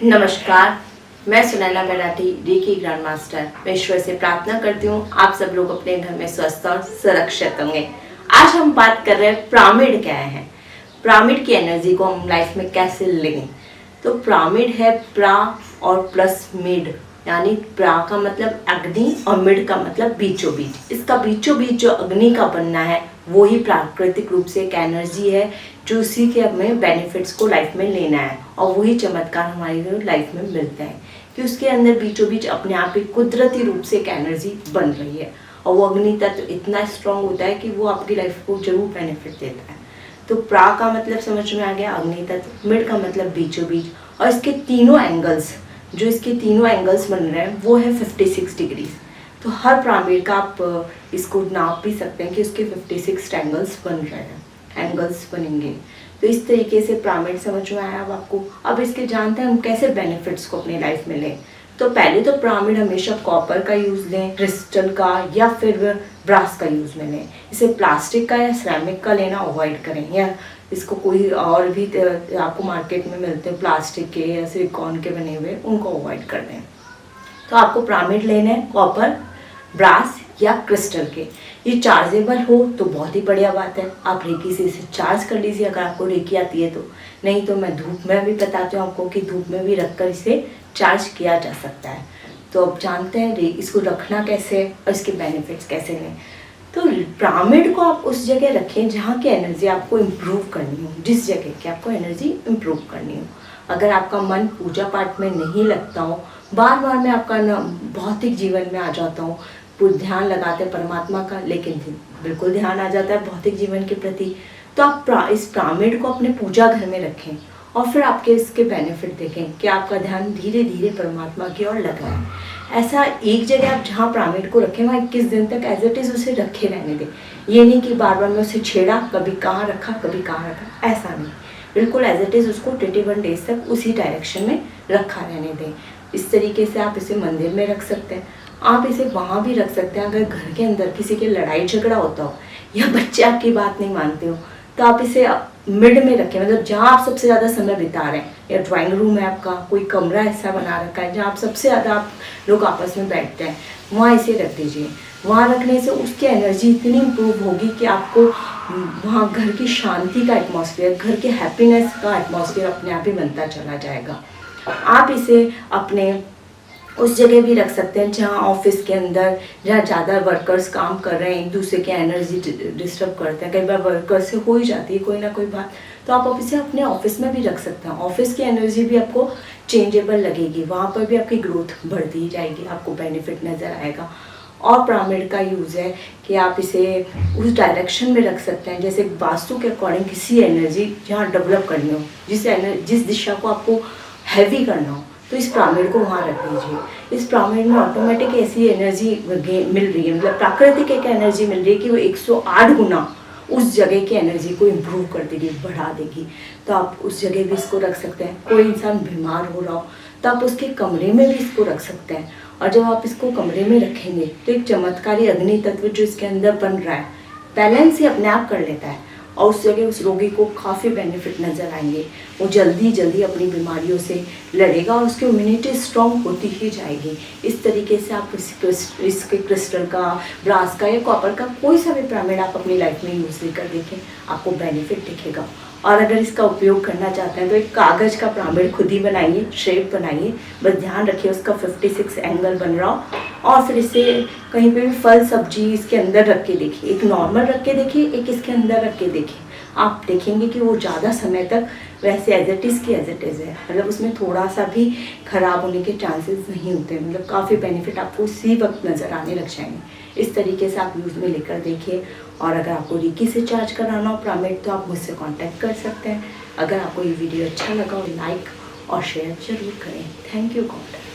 नमस्कार, मैं Sunaina Marathi reiki grand master. मैं ईश्वर से प्रार्थना करती हूँ आप सब लोग अपने घर में स्वस्थ और सुरक्षित होंगे। आज हम बात कर रहे हैं पिरामिड क्या है, पिरामिड की एनर्जी को हम लाइफ में कैसे लें। तो पिरामिड है प्रा और प्लस मिड, यानी प्रा का मतलब अग्नि और मिड का मतलब बीचों बीच। इसका बीचों बीच जो अग्नि का बनना है वो ही प्राकृतिक रूप से एक एनर्जी है जो उसी के हमें बेनिफिट्स को लाइफ में लेना है, और वही चमत्कार हमारी लाइफ में मिलता है कि उसके अंदर बीचों बीच अपने आप ही कुदरती रूप से एक एनर्जी बन रही है। और वो अग्नि तत्व इतना स्ट्रांग होता है कि वो आपकी लाइफ को जरूर बेनिफिट देता है। तो प्रा का मतलब समझ में आ गया, अग्नि तत्व। मिड का मतलब बीचों बीच, और इसके तीनों एंगल्स बन रहे हैं वो है 56 डिग्रीज। तो हर पिरामिड का आप इसको नाप भी सकते हैं कि उसके 56 एंगल्स बन रहे हैं, एंगल्स बनेंगे। तो इस तरीके से पिरामिड समझ में आया अब आपको। अब इसके जानते हैं हम कैसे बेनिफिट्स को अपनी लाइफ में लें। तो पहले तो पिरामिड हमेशा कॉपर का यूज़ लें, क्रिस्टल का या फिर ब्रास का यूज़ में लें। इसे प्लास्टिक का या सिरेमिक का लेना अवॉइड करें, या इसको कोई और भी आपको मार्केट में मिलते हैं प्लास्टिक के या सिलिकॉन के बने हुए, उनको अवॉइड कर दें। तो आपको पिरामिड लेना है कॉपर, ब्रास या क्रिस्टल के। ये चार्जेबल हो तो बहुत ही बढ़िया बात है, आप रेकी से इसे चार्ज कर लीजिए अगर आपको रेकी आती है तो। नहीं तो मैं धूप में भी बताती हूँ आपको कि धूप में भी रखकर इसे चार्ज किया जा सकता है। तो अब जानते हैं इसको रखना कैसे और इसके बेनिफिट्स कैसे लें। तो पिरामिड को आप उस जगह रखें जहाँ की एनर्जी आपको इम्प्रूव करनी हो, जिस जगह की आपको एनर्जी इम्प्रूव करनी हो। अगर आपका मन पूजा पाठ में नहीं लगता हो, बार बार मैं आपका भौतिक जीवन में आ जाता हूँ, ध्यान लगाते हैं परमात्मा का, लेकिन बिल्कुल ध्यान आ जाता है भौतिक जीवन के प्रति, तो आप इस पिरामिड को अपने पूजा घर में रखें और फिर आपके इसके बेनिफिट देखें कि आपका ध्यान धीरे धीरे परमात्मा की ओर लग रहा है। ऐसा एक जगह आप जहाँ पिरामिड को रखें वहाँ 21 दिन तक एज इट इज़ उसे रखे रहने दें। ये नहीं कि बार बार मैं उसे छेड़ा, कभी कहाँ रखा कभी कहाँ रखा, ऐसा नहीं। बिल्कुल एज इट इज़ उसको 21 डेज तक उसी डायरेक्शन में रखा रहने दें। इस तरीके से आप इसे मंदिर में रख सकते हैं, आप इसे वहाँ भी रख सकते हैं। अगर घर के अंदर किसी के लड़ाई झगड़ा होता हो या बच्चे आपकी बात नहीं मानते हो तो आप इसे मिड में रखें, मतलब जहाँ आप सबसे ज़्यादा समय बिता रहे हैं, या ड्राइंग रूम है आपका, कोई कमरा ऐसा बना रखा है जहाँ आप सबसे ज़्यादा आप लोग आपस में बैठते हैं, वहाँ इसे रख दीजिए। वहाँ रखने से उसकी एनर्जी इतनी इम्प्रूव होगी कि आपको वहाँ घर की शांति का एटमॉस्फेयर, घर के हैप्पीनेस का एटमॉस्फेयर अपने आप ही बनता चला जाएगा। आप इसे अपने उस जगह भी रख सकते हैं जहाँ ऑफिस के अंदर, जहाँ ज़्यादा वर्कर्स काम कर रहे हैं, एक दूसरे की एनर्जी डिस्टर्ब करते हैं, कई बार वर्कर्स से हो ही जाती है कोई ना कोई बात, तो आप इसे अपने ऑफिस में भी रख सकते हैं। ऑफिस की एनर्जी भी आपको चेंजेबल लगेगी, वहाँ पर भी आपकी ग्रोथ बढ़ती जाएगी, आपको बेनिफिट नज़र आएगा। और पिरामिड का यूज़ है कि आप इसे उस डायरेक्शन में रख सकते हैं जैसे वास्तु के अकॉर्डिंग किसी एनर्जी जहाँ डेवलप करनी हो, जिस दिशा को आपको हैवी करना हो, तो इस पिरामिड को वहाँ रख दीजिए। इस पिरामिड में ऑटोमेटिक ऐसी एनर्जी मिल रही है, मतलब प्राकृतिक एक एनर्जी मिल रही है कि वो 108 गुना उस जगह की एनर्जी को इम्प्रूव कर देगी, बढ़ा देगी। तो आप उस जगह भी इसको रख सकते हैं। कोई इंसान बीमार हो रहा हो तो आप उसके कमरे में भी इसको रख सकते हैं, और जब आप इसको कमरे में रखेंगे तो एक चमत्कारी अग्नि तत्व जो इसके अंदर बन रहा है बैलेंस ही अपने आप कर लेता है, और उस जगह उस रोगी को काफ़ी बेनिफिट नज़र आएंगे। वो जल्दी अपनी बीमारियों से लड़ेगा और उसकी इम्यूनिटी स्ट्रॉन्ग होती ही जाएगी। इस तरीके से आप इसके क्रिस्टल का, ब्रास का या कॉपर का कोई सा भी पिरामिड आप अपनी लाइफ में यूज़ लेकर देखें, आपको बेनिफिट दिखेगा। और अगर इसका उपयोग करना चाहते हैं तो एक कागज़ का पिरामिड खुद ही बनाइए, शेप बनाइए, बस ध्यान रखिए उसका 56 एंगल बन रहा हो, और फिर इसे कहीं पे भी फल सब्जी इसके अंदर रख के देखिए, एक नॉर्मल रख के देखिए, एक इसके अंदर रख के देखिए। आप देखेंगे कि वो ज़्यादा समय तक वैसे एज इट इज़ है, मतलब उसमें थोड़ा सा भी ख़राब होने के चांसेस नहीं होते, मतलब काफ़ी बेनिफिट आपको उसी वक्त नज़र आने लग जाएंगे। इस तरीके से आप यूज़ में लेकर देखिए। और अगर आपको रेकी से चार्ज कराना हो पिरामिड तो आप मुझसे कांटेक्ट कर सकते हैं। अगर आपको ये वीडियो अच्छा लगा हो लाइक और शेयर ज़रूर करें। Thank you God.